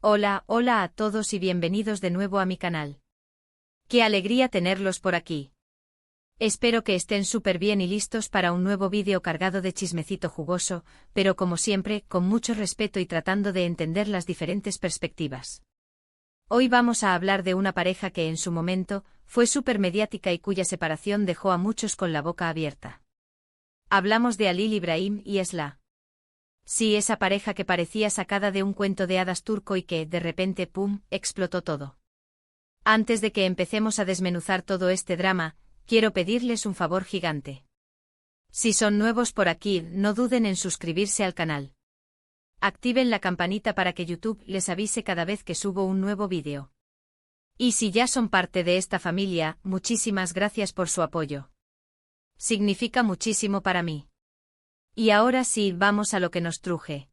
Hola, hola a todos y bienvenidos de nuevo a mi canal. ¡Qué alegría tenerlos por aquí! Espero que estén súper bien y listos para un nuevo vídeo cargado de chismecito jugoso, pero como siempre, con mucho respeto y tratando de entender las diferentes perspectivas. Hoy vamos a hablar de una pareja que en su momento fue súper mediática y cuya separación dejó a muchos con la boca abierta. Hablamos de Halil İbrahim y Esla. Sí, esa pareja que parecía sacada de un cuento de hadas turco y que, de repente, ¡pum!, explotó todo. Antes de que empecemos a desmenuzar todo este drama, quiero pedirles un favor gigante. Si son nuevos por aquí, no duden en suscribirse al canal. Activen la campanita para que YouTube les avise cada vez que subo un nuevo vídeo. Y si ya son parte de esta familia, muchísimas gracias por su apoyo. Significa muchísimo para mí. Y ahora sí, vamos a lo que nos truje.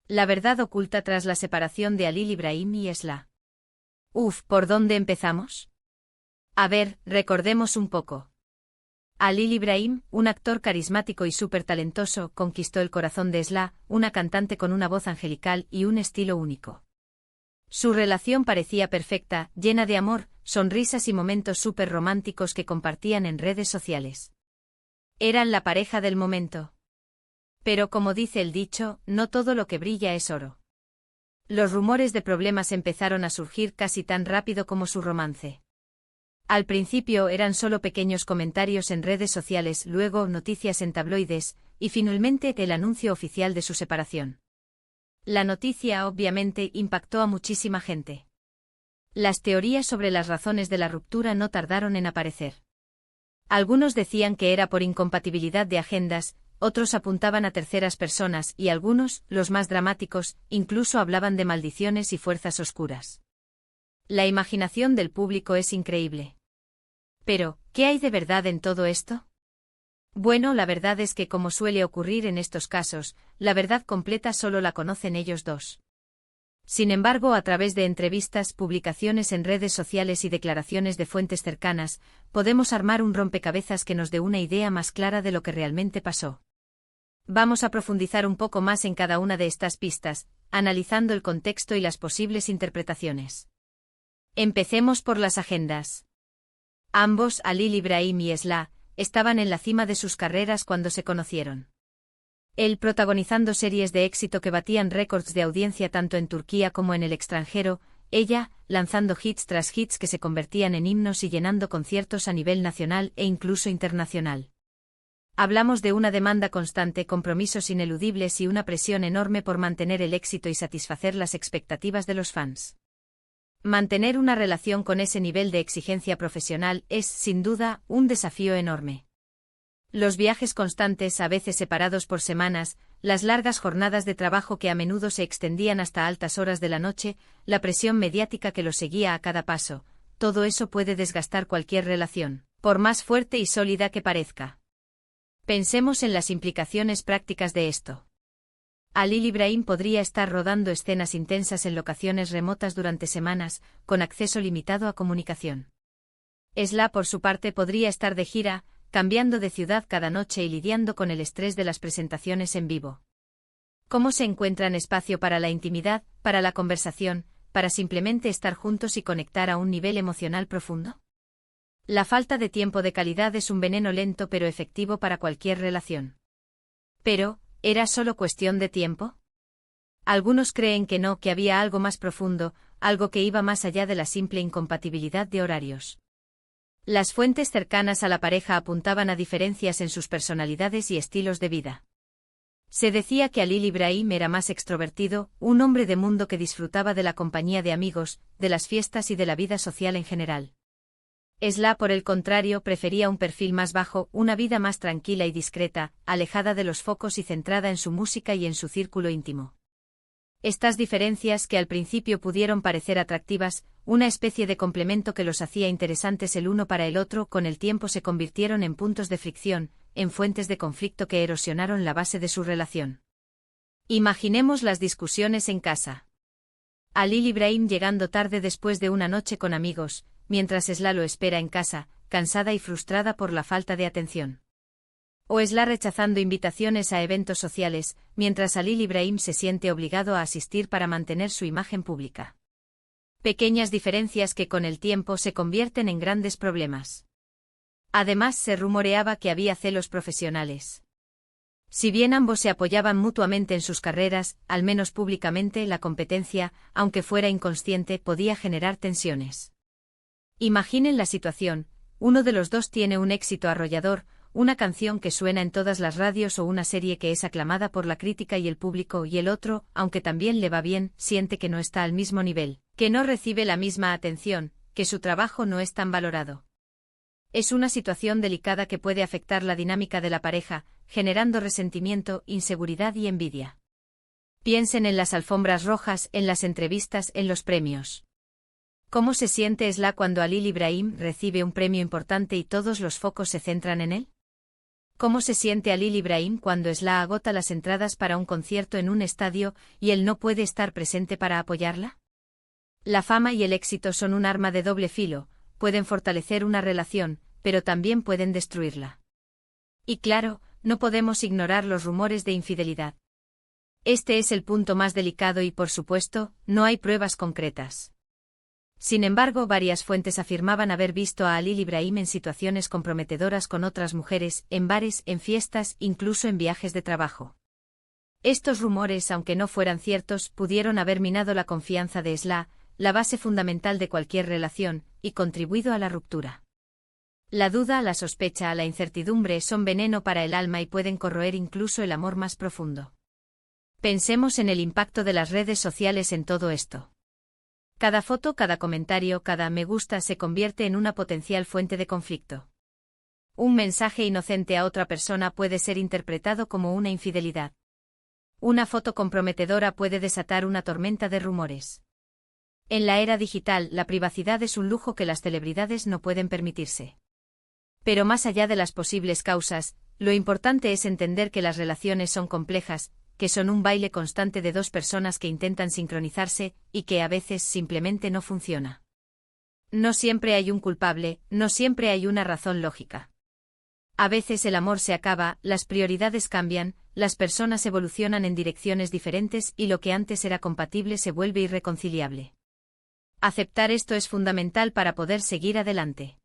La verdad oculta tras la separación de Halil İbrahim y Esla. ¿Por dónde empezamos? A ver, recordemos un poco. Halil İbrahim, un actor carismático y súper talentoso, conquistó el corazón de Esla, una cantante con una voz angelical y un estilo único. Su relación parecía perfecta, llena de amor, sonrisas y momentos súper románticos que compartían en redes sociales. Eran la pareja del momento. Pero como dice el dicho, no todo lo que brilla es oro. Los rumores de problemas empezaron a surgir casi tan rápido como su romance. Al principio eran solo pequeños comentarios en redes sociales, luego noticias en tabloides, y finalmente el anuncio oficial de su separación. La noticia obviamente impactó a muchísima gente. Las teorías sobre las razones de la ruptura no tardaron en aparecer. Algunos decían que era por incompatibilidad de agendas, otros apuntaban a terceras personas y algunos, los más dramáticos, incluso hablaban de maldiciones y fuerzas oscuras. La imaginación del público es increíble. Pero, ¿qué hay de verdad en todo esto? Bueno, la verdad es que, como suele ocurrir en estos casos, la verdad completa solo la conocen ellos dos. Sin embargo, a través de entrevistas, publicaciones en redes sociales y declaraciones de fuentes cercanas, podemos armar un rompecabezas que nos dé una idea más clara de lo que realmente pasó. Vamos a profundizar un poco más en cada una de estas pistas, analizando el contexto y las posibles interpretaciones. Empecemos por las agendas. Ambos, Halil İbrahim y Esla, estaban en la cima de sus carreras cuando se conocieron. Él protagonizando series de éxito que batían récords de audiencia tanto en Turquía como en el extranjero, ella, lanzando hits tras hits que se convertían en himnos y llenando conciertos a nivel nacional e incluso internacional. Hablamos de una demanda constante, compromisos ineludibles y una presión enorme por mantener el éxito y satisfacer las expectativas de los fans. Mantener una relación con ese nivel de exigencia profesional es, sin duda, un desafío enorme. Los viajes constantes, a veces separados por semanas, las largas jornadas de trabajo que a menudo se extendían hasta altas horas de la noche, la presión mediática que los seguía a cada paso, todo eso puede desgastar cualquier relación, por más fuerte y sólida que parezca. Pensemos en las implicaciones prácticas de esto. Halil İbrahim podría estar rodando escenas intensas en locaciones remotas durante semanas, con acceso limitado a comunicación. Esla, por su parte, podría estar de gira, cambiando de ciudad cada noche y lidiando con el estrés de las presentaciones en vivo. ¿Cómo se encuentran espacio para la intimidad, para la conversación, para simplemente estar juntos y conectar a un nivel emocional profundo? La falta de tiempo de calidad es un veneno lento pero efectivo para cualquier relación. Pero, ¿era solo cuestión de tiempo? Algunos creen que no, que había algo más profundo, algo que iba más allá de la simple incompatibilidad de horarios. Las fuentes cercanas a la pareja apuntaban a diferencias en sus personalidades y estilos de vida. Se decía que Halil İbrahim era más extrovertido, un hombre de mundo que disfrutaba de la compañía de amigos, de las fiestas y de la vida social en general. Esla, por el contrario, prefería un perfil más bajo, una vida más tranquila y discreta, alejada de los focos y centrada en su música y en su círculo íntimo. Estas diferencias, que al principio pudieron parecer atractivas, una especie de complemento que los hacía interesantes el uno para el otro, con el tiempo se convirtieron en puntos de fricción, en fuentes de conflicto que erosionaron la base de su relación. Imaginemos las discusiones en casa. Halil İbrahim llegando tarde después de una noche con amigos, mientras Esla lo espera en casa, cansada y frustrada por la falta de atención. O Esla rechazando invitaciones a eventos sociales, mientras Halil Ibrahim se siente obligado a asistir para mantener su imagen pública. Pequeñas diferencias que con el tiempo se convierten en grandes problemas. Además, se rumoreaba que había celos profesionales. Si bien ambos se apoyaban mutuamente en sus carreras, al menos públicamente, la competencia, aunque fuera inconsciente, podía generar tensiones. Imaginen la situación: uno de los dos tiene un éxito arrollador, una canción que suena en todas las radios o una serie que es aclamada por la crítica y el público, y el otro, aunque también le va bien, siente que no está al mismo nivel, que no recibe la misma atención, que su trabajo no es tan valorado. Es una situación delicada que puede afectar la dinámica de la pareja, generando resentimiento, inseguridad y envidia. Piensen en las alfombras rojas, en las entrevistas, en los premios. ¿Cómo se siente Esla cuando Halil Ibrahim recibe un premio importante y todos los focos se centran en él? ¿Cómo se siente Halil Ibrahim cuando Esla agota las entradas para un concierto en un estadio y él no puede estar presente para apoyarla? La fama y el éxito son un arma de doble filo, pueden fortalecer una relación, pero también pueden destruirla. Y claro, no podemos ignorar los rumores de infidelidad. Este es el punto más delicado y, por supuesto, no hay pruebas concretas. Sin embargo, varias fuentes afirmaban haber visto a Halil Ibrahim en situaciones comprometedoras con otras mujeres, en bares, en fiestas, incluso en viajes de trabajo. Estos rumores, aunque no fueran ciertos, pudieron haber minado la confianza de Esla, la base fundamental de cualquier relación, y contribuido a la ruptura. La duda, la sospecha, la incertidumbre son veneno para el alma y pueden corroer incluso el amor más profundo. Pensemos en el impacto de las redes sociales en todo esto. Cada foto, cada comentario, cada me gusta se convierte en una potencial fuente de conflicto. Un mensaje inocente a otra persona puede ser interpretado como una infidelidad. Una foto comprometedora puede desatar una tormenta de rumores. En la era digital, la privacidad es un lujo que las celebridades no pueden permitirse. Pero más allá de las posibles causas, lo importante es entender que las relaciones son complejas, que son un baile constante de dos personas que intentan sincronizarse, y que a veces simplemente no funciona. No siempre hay un culpable, no siempre hay una razón lógica. A veces el amor se acaba, las prioridades cambian, las personas evolucionan en direcciones diferentes y lo que antes era compatible se vuelve irreconciliable. Aceptar esto es fundamental para poder seguir adelante.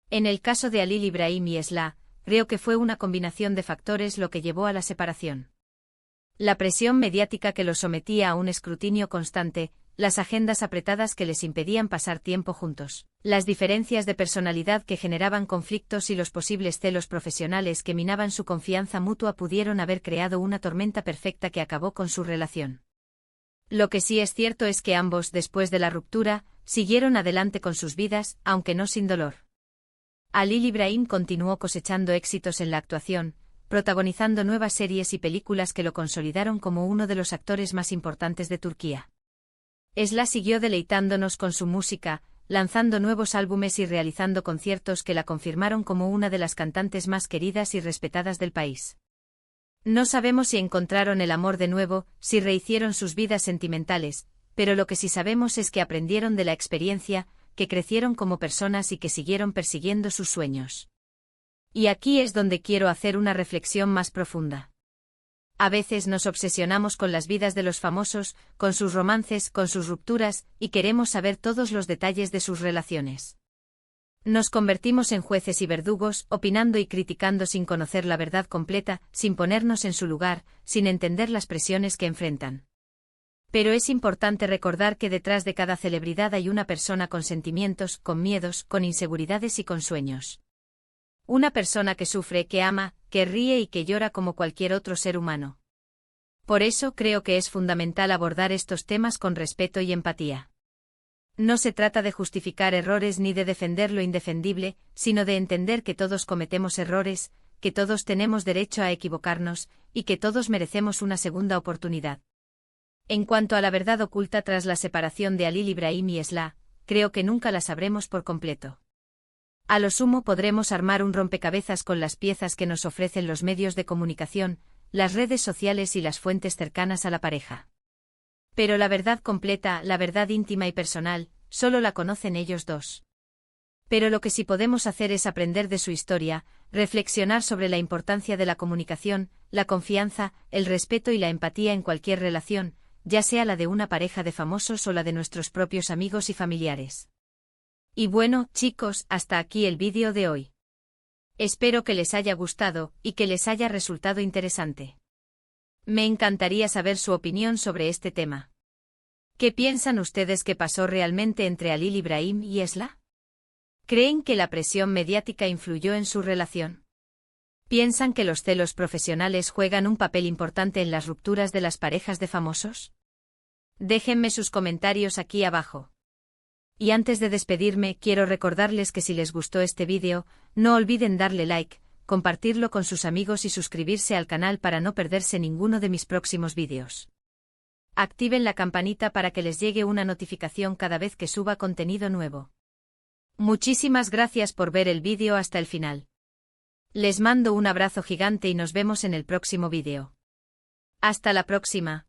En el caso de Halil Ibrahim y Esla, creo que fue una combinación de factores lo que llevó a la separación. La presión mediática que los sometía a un escrutinio constante, las agendas apretadas que les impedían pasar tiempo juntos, las diferencias de personalidad que generaban conflictos y los posibles celos profesionales que minaban su confianza mutua pudieron haber creado una tormenta perfecta que acabó con su relación. Lo que sí es cierto es que ambos, después de la ruptura, siguieron adelante con sus vidas, aunque no sin dolor. Halil Ibrahim continuó cosechando éxitos en la actuación, protagonizando nuevas series y películas que lo consolidaron como uno de los actores más importantes de Turquía. Esla siguió deleitándonos con su música, lanzando nuevos álbumes y realizando conciertos que la confirmaron como una de las cantantes más queridas y respetadas del país. No sabemos si encontraron el amor de nuevo, si rehicieron sus vidas sentimentales, pero lo que sí sabemos es que aprendieron de la experiencia, que crecieron como personas y que siguieron persiguiendo sus sueños. Y aquí es donde quiero hacer una reflexión más profunda. A veces nos obsesionamos con las vidas de los famosos, con sus romances, con sus rupturas, y queremos saber todos los detalles de sus relaciones. Nos convertimos en jueces y verdugos, opinando y criticando sin conocer la verdad completa, sin ponernos en su lugar, sin entender las presiones que enfrentan. Pero es importante recordar que detrás de cada celebridad hay una persona con sentimientos, con miedos, con inseguridades y con sueños. Una persona que sufre, que ama, que ríe y que llora como cualquier otro ser humano. Por eso creo que es fundamental abordar estos temas con respeto y empatía. No se trata de justificar errores ni de defender lo indefendible, sino de entender que todos cometemos errores, que todos tenemos derecho a equivocarnos, y que todos merecemos una segunda oportunidad. En cuanto a la verdad oculta tras la separación de Halil Ibrahim y Esla, creo que nunca la sabremos por completo. A lo sumo podremos armar un rompecabezas con las piezas que nos ofrecen los medios de comunicación, las redes sociales y las fuentes cercanas a la pareja. Pero la verdad completa, la verdad íntima y personal, solo la conocen ellos dos. Pero lo que sí podemos hacer es aprender de su historia, reflexionar sobre la importancia de la comunicación, la confianza, el respeto y la empatía en cualquier relación, ya sea la de una pareja de famosos o la de nuestros propios amigos y familiares. Y bueno, chicos, hasta aquí el vídeo de hoy. Espero que les haya gustado y que les haya resultado interesante. Me encantaría saber su opinión sobre este tema. ¿Qué piensan ustedes que pasó realmente entre Halil Ibrahim y Esla? ¿Creen que la presión mediática influyó en su relación? ¿Piensan que los celos profesionales juegan un papel importante en las rupturas de las parejas de famosos? Déjenme sus comentarios aquí abajo. Y antes de despedirme, quiero recordarles que si les gustó este vídeo, no olviden darle like, compartirlo con sus amigos y suscribirse al canal para no perderse ninguno de mis próximos vídeos. Activen la campanita para que les llegue una notificación cada vez que suba contenido nuevo. Muchísimas gracias por ver el vídeo hasta el final. Les mando un abrazo gigante y nos vemos en el próximo vídeo. Hasta la próxima.